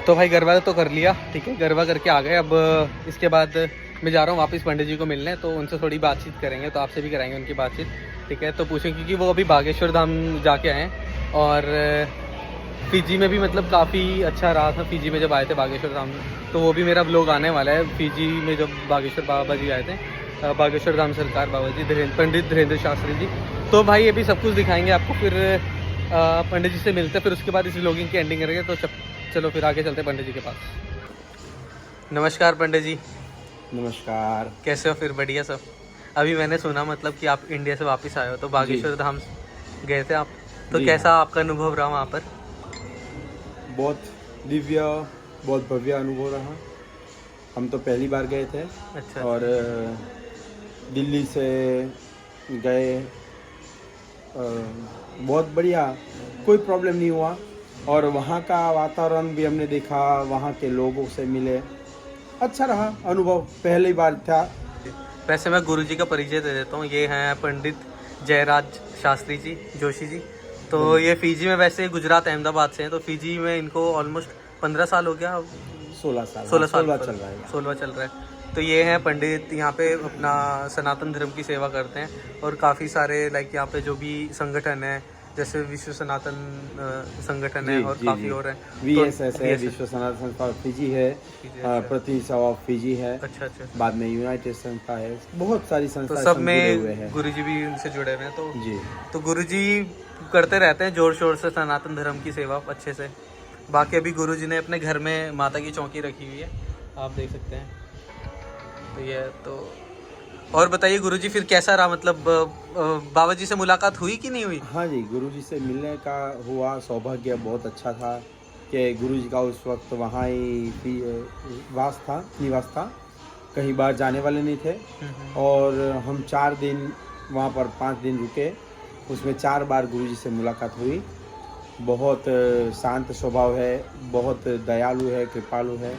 तो भाई गरबा तो कर लिया, ठीक है, गरबा करके आ गए। अब इसके बाद मैं जा रहा हूँ वापस पंडित जी को मिलने, तो उनसे थोड़ी बातचीत करेंगे, तो आपसे भी कराएंगे उनकी बातचीत, ठीक है। तो पूछें क्योंकि वो अभी बागेश्वर धाम जाके आए हैं, और फीजी में भी मतलब काफ़ी अच्छा रहा था। फीजी में जब आए थे बागेश्वर धाम, तो वो भी मेरा व्लॉग आने वाला है। फीजी में जब बागेश्वर बाबा जी आए थे, बागेश्वर धाम सरकार बाबा जी, पंडित धीरेन्द्र शास्त्री जी। तो भाई ये भी सब कुछ दिखाएंगे आपको। फिर पंडित जी से मिलते हैं, फिर उसके बाद इस व्लॉगिंग की एंडिंग करेंगे। तो चलो फिर आगे चलते हैं पंडित जी के पास। नमस्कार पंडित जी। नमस्कार। कैसे हो? फिर बढ़िया सब। अभी मैंने सुना मतलब कि आप इंडिया से वापस आए हो, तो बागेश्वर धाम गए थे आप, तो कैसा आपका अनुभव रहा वहाँ पर? बहुत दिव्य, बहुत भव्य अनुभव रहा। हम तो पहली बार गए थे। अच्छा। और दिल्ली से गए, बहुत बढ़िया, कोई प्रॉब्लम नहीं हुआ। और वहाँ का वातावरण भी हमने देखा, वहाँ के लोगों से मिले, अच्छा रहा अनुभव, पहली बार था। वैसे मैं गुरुजी का परिचय दे देता हूँ। ये हैं पंडित जयराज शास्त्री जी, जोशी जी। तो ये फीजी में, वैसे गुजरात अहमदाबाद से हैं, तो फीजी में इनको ऑलमोस्ट 15 साल हो गया। 16 साल 16 चल रहा है। 16 चल रहा है। तो ये हैं पंडित, यहाँ पे अपना सनातन धर्म की सेवा करते हैं, और काफ़ी सारे लाइक यहाँ पे जो भी संगठन है, जैसे विश्व सनातन संगठन है, और काफ़ी और है। VSS है, विश्व सनातन संस्था फीजी है, पृथ्वी सभा फीजी है। अच्छा अच्छा। बाद में यूनाइटेड संस्था है, बहुत सारी संस्था तो सब जुड़े में हुए हैं। गुरुजी भी उनसे जुड़े हुए हैं। तो जी, तो गुरुजी करते रहते हैं जोर शोर से सनातन धर्म की सेवा अच्छे से। बाकी अभी गुरुजी ने अपने घर में माता की चौकी रखी हुई है, आप देख सकते हैं। तो ये तो, और बताइए गुरुजी फिर कैसा रहा, मतलब बाबा जी से मुलाकात हुई कि नहीं हुई? हाँ जी, गुरुजी से मिलने का हुआ, सौभाग्य बहुत अच्छा था कि गुरुजी का उस वक्त वहाँ ही निवास था, कहीं बाहर जाने वाले नहीं थे। और हम 4 दिन वहाँ पर 5 दिन रुके, उसमें 4 बार गुरुजी से मुलाकात हुई। बहुत शांत स्वभाव है, बहुत दयालु है, कृपालु है,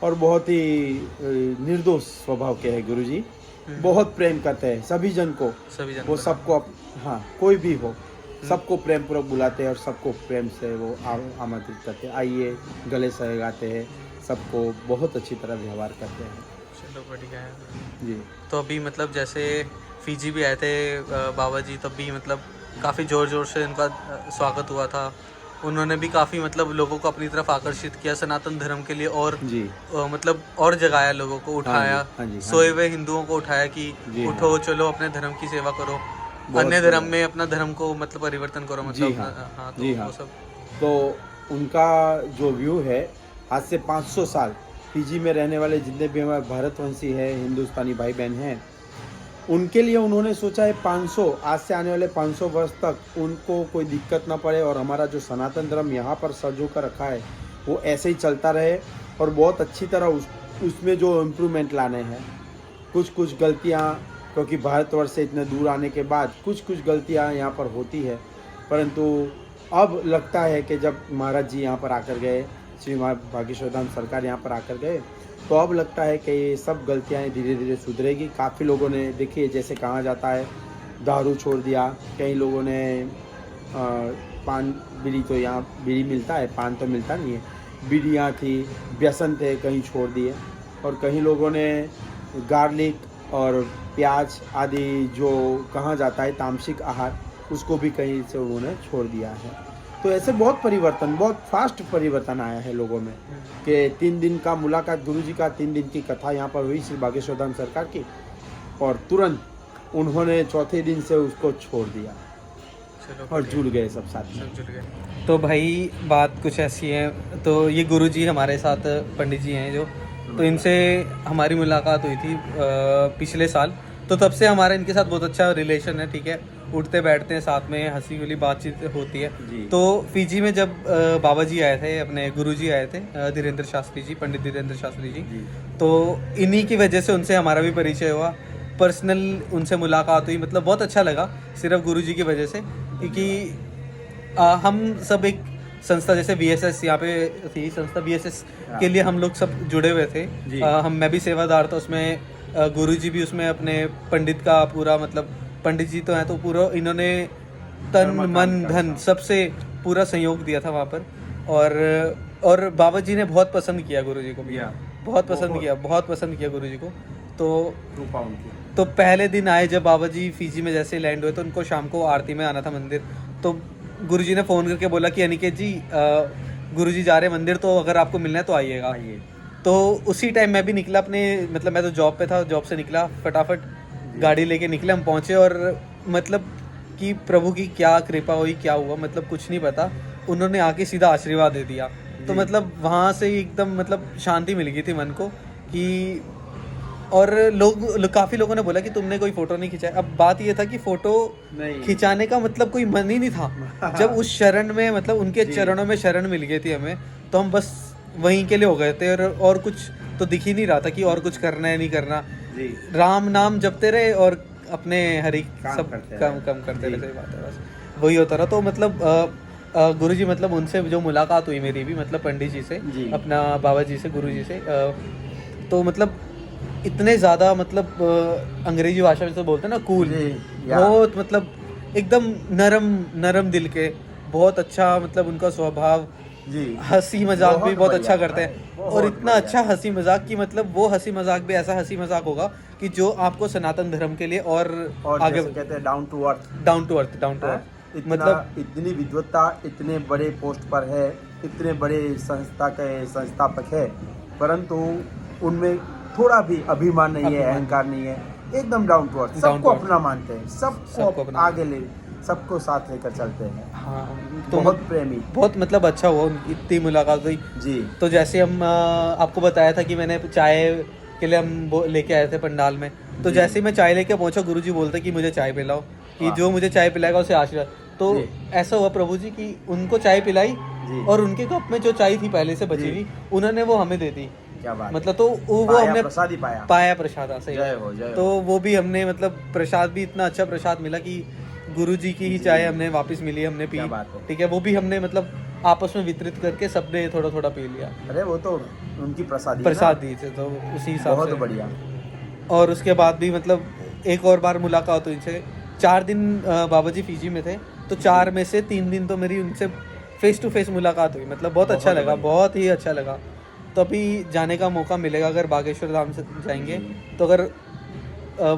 और बहुत ही निर्दोष स्वभाव के हैं गुरुजी। बहुत प्रेम करते हैं सभी जन को, वो सबको हाँ, कोई भी हो, सबको प्रेम पूर्वक बुलाते हैं, और सबको प्रेम से वो आमंत्रित करते हैं, आइए, गले से लगाते हैं, सबको बहुत अच्छी तरह व्यवहार करते हैं। चलो बढ़िया है जी। तो अभी मतलब जैसे फीजी भी आए थे बाबा जी, तब भी मतलब काफ़ी ज़ोर ज़ोर से इनका स्वागत हुआ था। उन्होंने भी काफ़ी मतलब लोगों को अपनी तरफ आकर्षित किया सनातन धर्म के लिए, और जी। मतलब और जगाया, लोगों को उठाया, सोए हुए हिंदुओं को उठाया कि उठो, चलो अपने धर्म की सेवा करो, अन्य धर्म में अपना धर्म को मतलब परिवर्तन करो, मतलब हाँ, तो वो सब। तो उनका जो व्यू है, आज से 500 साल फीजी में रहने वाले जितने भी हमारे भारतवंशी हैं, हिंदुस्तानी भाई बहन हैं, उनके लिए उन्होंने सोचा है 500, आज से आने वाले 500 वर्ष तक उनको कोई दिक्कत ना पड़े, और हमारा जो सनातन धर्म यहाँ पर सजो कर रखा है वो ऐसे ही चलता रहे, और बहुत अच्छी तरह उसमें जो इम्प्रूवमेंट लाने हैं। कुछ गलतियाँ, क्योंकि भारतवर्ष से इतने दूर आने के बाद कुछ गलतियाँ यहाँ पर होती है, परंतु अब लगता है कि जब महाराज जी यहाँ पर आकर गए, श्री बागेश्वर धाम सरकार यहाँ पर आकर गए, तो अब लगता है कि ये सब गलतियाँ धीरे धीरे सुधरेगी। काफ़ी लोगों ने, देखिए जैसे कहा जाता है, दारू छोड़ दिया, कई लोगों ने पान बीड़ी, तो यहाँ बीड़ी मिलता है, पान तो मिलता नहीं है, बीड़ियाँ थी, व्यसन थे, कहीं छोड़ दिए, और कहीं लोगों ने गार्लिक और प्याज आदि जो कहा जाता है तामसिक आहार, उसको भी कहीं से उन्होंने छोड़ दिया है। तो ऐसे बहुत परिवर्तन, बहुत फास्ट परिवर्तन आया है लोगों में, कि 3 दिन का मुलाकात, गुरुजी का 3 दिन की कथा यहाँ पर हुई श्री बागेश्वर धाम सरकार की, और तुरंत उन्होंने चौथे दिन से उसको छोड़ दिया, और जुड़ गए सब साथ में। जुड़ गए। तो भाई बात कुछ ऐसी है, तो ये गुरुजी हमारे साथ पंडित जी हैं जो, तो इनसे हमारी मुलाकात हुई थी पिछले साल, तो तब से हमारा इनके साथ बहुत अच्छा रिलेशन है, ठीक है। उठते बैठते हैं साथ में, हंसी वाली बातचीत होती है। तो फीजी में जब बाबा जी आए थे, अपने गुरुजी आए थे, धीरेन्द्र शास्त्री जी, पंडित धीरेन्द्र शास्त्री जी, तो इन्हीं की वजह से उनसे हमारा भी परिचय हुआ, पर्सनल उनसे मुलाकात हुई, मतलब बहुत अच्छा लगा सिर्फ गुरुजी की वजह से, क्योंकि हम सब एक संस्था जैसे VSS यहाँ पे थी, संस्था VSS के लिए हम लोग सब जुड़े हुए थे। मैं भी सेवादार था उसमें, गुरुजी भी उसमें अपने पंडित का पूरा, मतलब पंडित जी तो हैं, तो पूरा इन्होंने तन मन धन सबसे पूरा सहयोग दिया था वहाँ पर। और और बाबा जी ने बहुत पसंद किया गुरु जी को भी, या बहुत पसंद किया गुरु जी को। तो कृपा उनकी। तो पहले दिन आए जब बाबा जी फिजी में जैसे लैंड हुए, तो उनको शाम को आरती में आना था मंदिर। तो गुरु जी ने फ़ोन करके बोला कि अनिकेत जी गुरु जी जा रहे हैं मंदिर, तो अगर आपको मिलना है तो आइएगा। आइए। तो उसी टाइम मैं भी निकला अपने, मतलब मैं तो जॉब पे था, जॉब से निकला फटाफट गाड़ी लेके निकले, हम पहुँचे। और मतलब कि प्रभु की क्या कृपा हुई, क्या हुआ मतलब कुछ नहीं पता, उन्होंने आके सीधा आशीर्वाद दे दिया। तो जी। मतलब वहाँ से ही एकदम मतलब शांति मिल गई थी मन को कि, और काफ़ी लोगों ने बोला कि तुमने कोई फ़ोटो नहीं खिंचाया। अब बात ये था कि फ़ोटो नहीं। खिंचाने का मतलब कोई मन ही नहीं था। जब उस शरण में मतलब उनके जी। चरणों में शरण मिल गई थी हमें, तो हम बस वहीं के लिए हो गए थे, और कुछ तो दिख ही नहीं रहा था कि और कुछ करना है नहीं करना। जी। राम नाम जपते रहे और अपने हरि काम सब करते काम रहे। काम करते जी। रहे। सही बात है, बस वही होता रहा। तो मतलब गुरु जी मतलब उनसे जो मुलाकात हुई मेरी भी, मतलब पंडित जी से, जी। अपना बाबा जी से, गुरु जी से, तो मतलब इतने ज़्यादा मतलब अंग्रेजी भाषा में से बोलते हैं ना कूल, जी, या। बहुत मतलब एकदम नरम नरम दिल के, बहुत अच्छा मतलब उनका स्वभाव, जी। हंसी मजाक भी बहुत अच्छा बढ़िया, करते हैं। बहुत और इतना बढ़िया। अच्छा हंसी मजाक की मतलब वो हंसी मजाक भी ऐसा हंसी मजाक होगा कि जो आपको सनातन धर्म के लिए और आगे जैसे कहते हैं down to earth. Down to earth इतना मतलब इतनी विद्वत्ता, इतने बड़े पोस्ट पर है, इतने बड़े संस्था के संस्थापक है, परंतु उनमें थोड़ा भी अभिमान नहीं है, अहंकार नहीं है, एकदम डाउन टू अर्थ, सबको अपना मानते हैं, सबको आगे ले, सबको साथ लेकर चलते हैं। हाँ, तो बहुत प्रेमी, बहुत मतलब अच्छा हुआ उनकी इतनी मुलाकात हुई जी। तो जैसे हम आपको बताया था कि मैंने चाय के लिए हम लेके आए थे पंडाल में, तो जी। जैसे ही मैं चाय लेके पहुंचा, गुरुजी बोलते कि मुझे चाय पिलाओ, कि वाह। जो मुझे चाय पिलाएगा उसे आशीर्वाद। तो जी। ऐसा हुआ प्रभु जी कि उनको चाय पिलाई, जी। और उनके कप में जो चाय थी पहले से बची जी। हुई, उन्होंने वो हमें दे दी। क्या बात, मतलब तो वो पाया हमने प्रसाद ही पाया। पाया प्रसाद, सही जय है। हो, जय तो हो। वो भी हमने मतलब प्रसाद भी इतना अच्छा प्रसाद मिला कि गुरु जी की ही जी। चाय हमने वापस मिली, हमने पी। क्या बात है। ठीक है, वो भी हमने मतलब आपस में वितरित करके सबने थोड़ा थोड़ा पी लिया, अरे वो तो उनकी प्रसादी प्रसाद दी थे, तो उसी हिसाब बहुत से। बढ़िया। और उसके बाद भी मतलब एक और बार मुलाकात हुई इनसे। 4 दिन बाबा जी फिजी में थे, तो 4 में से 3 दिन तो मेरी उनसे फेस टू फेस मुलाकात हुई। मतलब बहुत अच्छा लगा, बढ़िया। बहुत ही अच्छा लगा। तो अभी जाने का मौका मिलेगा अगर बागेश्वर धाम से जाएंगे, तो अगर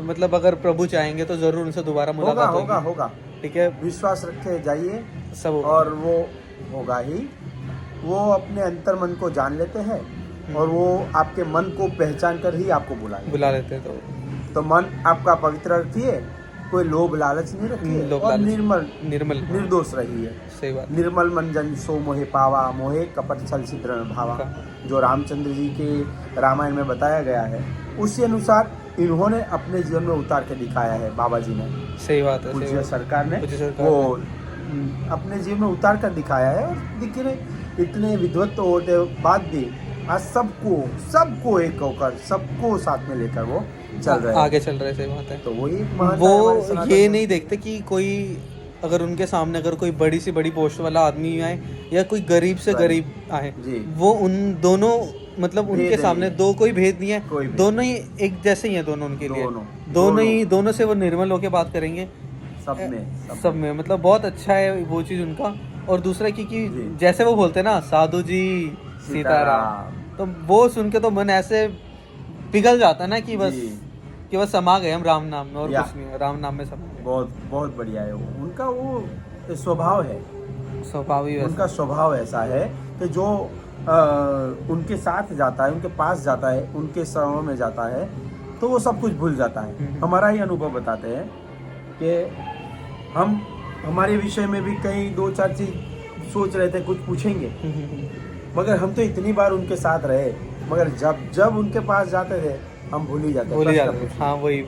मतलब अगर प्रभु चाहेंगे तो ज़रूर उनसे दोबारा मुलाकात होगा होगी। होगा, ठीक है, विश्वास रखे जाइए, सब होगा। और वो होगा ही। वो अपने अंतर मन को जान लेते हैं, और वो आपके मन को पहचान कर ही आपको बुला लेते हैं। तो मन आपका पवित्र रखिए, कोई लोभ लालच नहीं रखिए, लोभ और लालच, निर्मल निर्दोष रहिए। सही बात। निर्मल मन जन सो मोहे पावा, मोहे कपट छल छिद्र न भावा, जो रामचंद्र जी के रामायण में बताया गया है, उसी अनुसार इन्होंने अपने जीवन में उतार के दिखाया है बाबा जी ने। सही बात है, पूज्य सरकार ने पूज्य सरकार वो अपने जीवन में उतार कर दिखाया है। और देखिए इतने विद्वत होते बाद भी आज सबको एक होकर, सबको साथ में लेकर वो चल रहे हैं, आगे चल रहे, सही बात है। तो वही एक महानता है हमारे वो सनातन ये में। नहीं देखते कि कोई अगर उनके सामने अगर कोई बड़ी से बड़ी पोस्ट वाला आदमी आए या कोई गरीब से गरीब आए, जी। वो उन दोनों मतलब भेद उनके सामने नहीं। दो कोई भेद नहीं कोई है, भेद दोनों ही एक जैसे ही हैं, दोनों उनके लिए, दोनों। दोनों से वो निर्मल होकर बात करेंगे सब में। मतलब बहुत अच्छा है वो चीज़ उनका। और दूसरा कि जी। जैसे वो बोलते हैं ना, साधु जी सीताराम, तो वो सुन के तो मन ऐसे पिघल जाता है ना कि बस जी। कि बस समा गए हम राम नाम में, और या। कुछ नहीं है, राम नाम में समा गए। बहुत बहुत बढ़िया है उनका वो स्वभाव है, स्वभाव ही उनका स्वभाव ऐसा है कि जो उनके साथ जाता है, उनके पास जाता है, उनके शरणों में जाता है, तो वो सब कुछ भूल जाता है। हमारा ही अनुभव बताते हैं कि हम हमारे विषय में भी कई 2-4 चीज सोच रहे थे, कुछ पूछेंगे, मगर हम तो इतनी बार उनके साथ रहे, मगर जब उनके पास जाते थे हम भूल ही जाते। हाँ, वही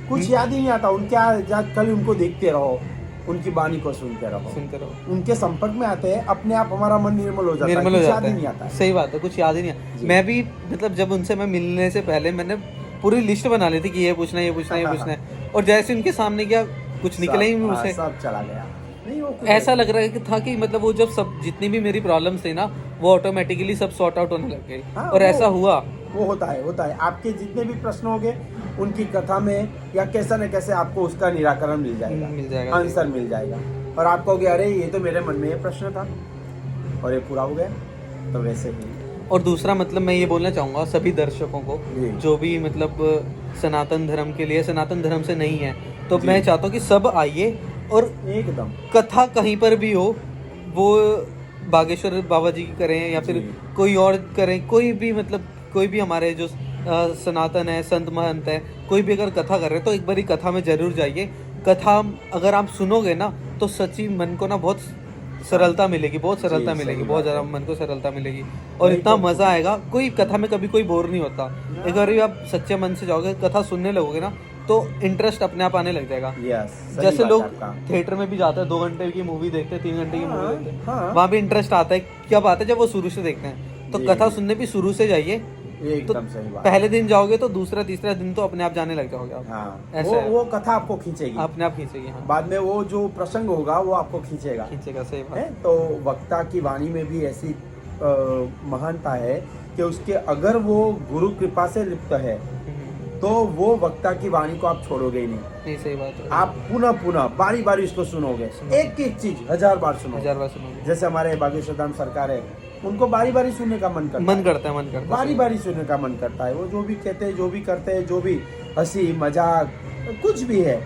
कुछ याद ही नहीं आता। खाली उनको देखते रहो, उनकी वाणी को सुनते रहो, उनके संपर्क में आते हैं, अपने आप हमारा मन निर्मल हो जाता है, कुछ याद ही नहीं आता है। सही बात है, कुछ याद ही नहीं आता। मैं भी मतलब जब उनसे मैं मिलने से पहले मैंने पूरी लिस्ट बना ली थी कि ये पूछना है, ये पूछना है, ये पूछना है, और जैसे उनके सामने गया कुछ निकला ही नहीं मुझसे, सब चला गया। नहीं, वो ऐसा लग रहा है कि था कि मतलब वो जब सब जितनी भी मेरी प्रॉब्लम्स थी ना, वो ऑटोमेटिकली सब सॉर्ट आउट होने लग गई। हाँ, और ऐसा हुआ, वो होता है। आपके जितने भी प्रश्न होंगे उनकी कथा में या कैसे न कैसे आपको उसका निराकरण मिल जाएगा, आंसर मिल जाएगा, और आप कहोगे अरे ये तो मेरे मन में ये प्रश्न था और ये पूरा हो गया। तो वैसे ही और दूसरा मतलब मैं ये बोलना चाहूँगा सभी दर्शकों को जी। जो भी मतलब सनातन धर्म के लिए सनातन धर्म से नहीं है, तो जी। मैं चाहता हूँ कि सब आइए और एकदम कथा कहीं पर भी हो, वो बागेश्वर बाबा जी की करें या फिर जी। कोई और करें, कोई भी मतलब कोई भी हमारे जो सनातन है, संत महंत है, कोई भी अगर कथा कर रहे हैं तो एक बारी कथा में जरूर जाइए। कथा अगर आप सुनोगे ना तो सच्ची मन को ना बहुत सरलता मिलेगी, बहुत सरलता जी, मिलेगी, सही बहुत बात ज़्यादा है। मन को सरलता मिलेगी और वही इतना तो- मज़ा आएगा। कोई कथा में कभी कोई बोर नहीं होता। एक बार भी आप सच्चे मन से जाओगे, कथा सुनने लगोगे ना, तो इंटरेस्ट अपने आप आने लग जाएगा। यस, सही जैसे बात लोग है आपका। थिएटर में भी जाते हैं, 2 घंटे की मूवी देखते हैं, 3 घंटे की मूवी हाँ, देखते हैं, हाँ। वहाँ भी इंटरेस्ट आता है। क्या बात है जब वो शुरू से देखते हैं, तो जी, कथा जी। सुनने भी शुरू से जाइए। ये तो एकदम सही बात पहले दिन जाओगे तो दूसरा तीसरा दिन तो अपने आप जाने लग जाओगे आप। हाँ, ऐसा है, वो कथा आपको खींचेगी, अपने आप खींचेगी। हाँ, बाद में वो जो प्रसंग होगा वो आपको खींचेगा। खींचेगा, सही बात है है। तो वक्ता की वाणी में भी ऐसी महानता है कि उसके अगर वो गुरु कृपा से लिप्त है तो वो वक्ता की वाणी को आप छोड़ोगे ही नहीं। नहीं, सही बात है। आप पुनः पुनः बारी बारी उसको सुनोगे, एक एक चीज 1000 बार सुनोगे। 1000 बार सुनोगे। जैसे हमारे बागेश्वर धाम सरकार है, उनको बारी बारी सुनने का मन करता मन करता है, मन करता है। बारी बारी सुनने का मन करता है। वो जो भी कहते हैं, जो भी करते हैं, जो भी हंसी मजाक कुछ भी है,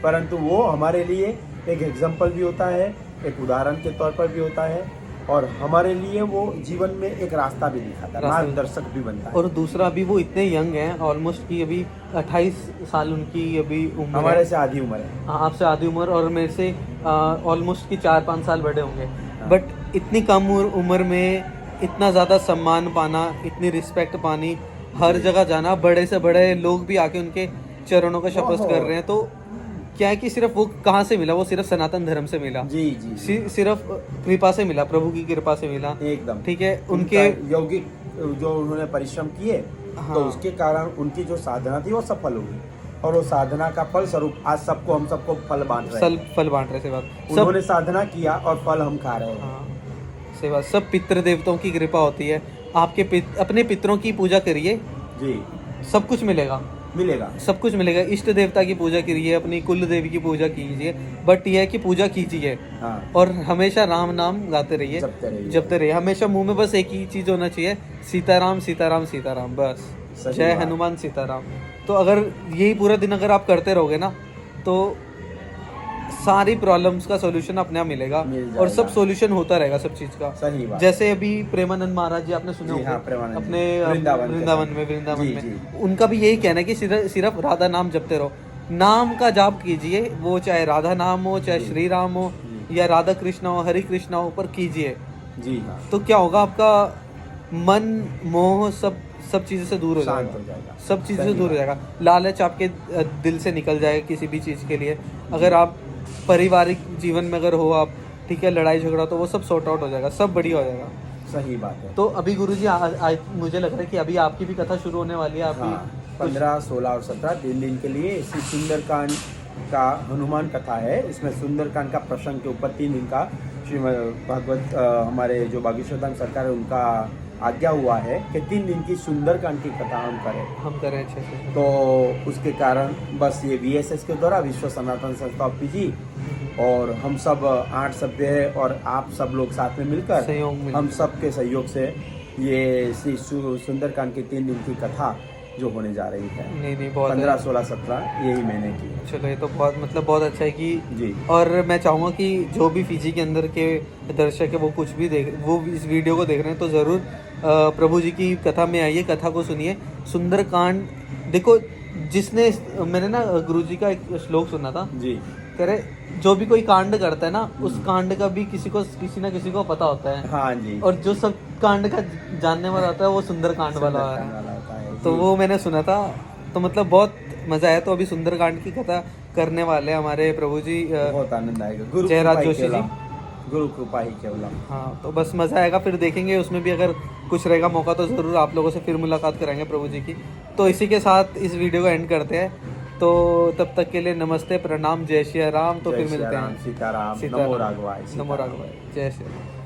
परंतु वो हमारे लिए एक एग्जाम्पल भी होता है, एक उदाहरण के तौर पर भी होता है और हमारे लिए वो जीवन में एक रास्ता भी दिखाता है, रास्ता- मार्गदर्शक भी बनता है। और दूसरा अभी वो इतने यंग हैं, ऑलमोस्ट की अभी 28 साल उनकी अभी उम्र हमारे है। से आधी उम्र है। हाँ, आपसे आधी उम्र और मेरे से ऑलमोस्ट की 4-5 साल बड़े होंगे। हाँ। बट इतनी कम उम्र में इतना ज़्यादा सम्मान पाना, इतनी रिस्पेक्ट पानी, हर जगह जाना, बड़े से बड़े लोग भी आके उनके चरणों का शपथ कर रहे हैं। तो क्या है कि सिर्फ वो कहाँ से मिला, वो सिर्फ सनातन धर्म से मिला। जी जी, जी। सिर्फ कृपा से मिला, प्रभु की कृपा से मिला। एकदम ठीक है, उनके उनके यौगिक जो उन्होंने परिश्रम किए, हाँ। तो उसके कारण उनकी जो साधना थी वो सफल होगी और वो साधना का फल स्वरूप आज सबको हम सबको फल बांट रहे हैं। फल बांट रहे से बात सब। उन्होंने साधना किया और फल हम खा रहे हैं। हाँ, सही बात। सब पितृ देवताओं की कृपा होती है। आपके अपने पितरों की पूजा करिए, जी, सब कुछ मिलेगा, मिलेगा। सब कुछ मिलेगा। इष्ट देवता की पूजा करिए, अपनी कुल देवी की पूजा कीजिए, बट यह है कि पूजा कीजिए हाँ, और हमेशा राम नाम गाते रहिए, जपते रहिए। हमेशा मुंह में बस एक ही चीज होना चाहिए, सीताराम सीताराम सीताराम, बस। सही जय बात। हनुमान सीताराम। तो अगर यही पूरा दिन अगर आप करते रहोगे ना, तो सारी प्रॉब्लम्स का सॉल्यूशन अपने आप मिलेगा मिल और सब जाएगा। सॉल्यूशन होता रहेगा सब चीज का। सही बात। जैसे अभी प्रेमानंद महाराज जी आपने सुने जी हाँ, होंगे प्रेमानंद अपने जी, वृंदावन के वृंदावन संत। में, वृंदावन जी, में जी। उनका भी यही कहना है कि सिर्फ राधा नाम जपते रहो, नाम का जाप कीजिए, वो चाहे राधा नाम हो, चाहे जी। श्री राम हो जी। या राधा कृष्ण हो, हरि कृष्ण हो, पर कीजिए। जी हाँ, तो क्या होगा, आपका मन मोह सब चीज़ों से दूर हो शांत जाएगा, हो जाएगा। सब चीज़ों से सही दूर हो बात। जाएगा। लालच आपके दिल से निकल जाएगा किसी भी चीज़ के लिए। अगर आप पारिवारिक जीवन में अगर हो आप, ठीक है, लड़ाई झगड़ा, तो वो सब सॉर्ट आउट हो जाएगा, सब बढ़िया हो जाएगा। सही बात है। तो अभी गुरुजी मुझे लग रहा है कि अभी आपकी भी कथा शुरू होने वाली है। आपकी हाँ, 15, 16 और 17 तीन दिन के लिए इसी सुंदरकांड का हनुमान कथा है। इसमें सुंदरकांड का प्रसंग के ऊपर 3 दिन का श्रीमद् भागवत हमारे जो बागेश्वर धाम सरकार है उनका आज्ञा हुआ है कि 3 दिन की सुंदरकांड की कथा हम करें। अच्छे से। तो उसके कारण बस ये VSS के द्वारा विश्व सनातन संस्था PG और हम सब 8 सभ्य है और आप सब लोग साथ में मिलकर सहयोग मिल- हम सब के सहयोग से ये श्री सुंदरकांड की 3 दिन की कथा जो होने जा रही है, नहीं, बहुत 15, 16, 17 यही महीने की। चलो, ये तो बहुत अच्छा है कि जी, और मैं चाहूँगा कि जो भी फीजी के अंदर के दर्शक है वो कुछ भी वो इस वीडियो को देख रहे हैं तो ज़रूर प्रभु जी की कथा में आइए, कथा को सुनिए। सुंदरकांड देखो, जिसने मैंने ना गुरु जी का एक श्लोक सुना था, जी, कह रहे जो भी कोई कांड करता है ना, उस कांड का भी किसी ना किसी को पता होता है, हाँ जी, और जो सब कांड का जानने वाला होता है वो सुंदरकांड वाला सुंदरकांड है। वाला होता है। तो जी। वो मैंने सुना था, तो मतलब बहुत मजा आया। तो अभी सुंदरकांड की कथा करने वाले हमारे प्रभु जी बहुत आनंद आएगा। गुरु जयराज कृपा ही जोशी जी। केवलम, गुरु कृपा ही केवलम। हाँ, तो बस मज़ा आएगा, फिर देखेंगे उसमें भी अगर कुछ रहेगा मौका तो ज़रूर आप लोगों से फिर मुलाकात कराएंगे प्रभु जी की। तो इसी के साथ इस वीडियो को एंड करते हैं। तो तब तक के लिए नमस्ते, प्रणाम, जय श्री राम। तो जय फिर श्री मिलते राम, हैं। सीताराम, सीताराम, नमो राघवाय, नमो सीताराम। राघवाय, जय श्री राम।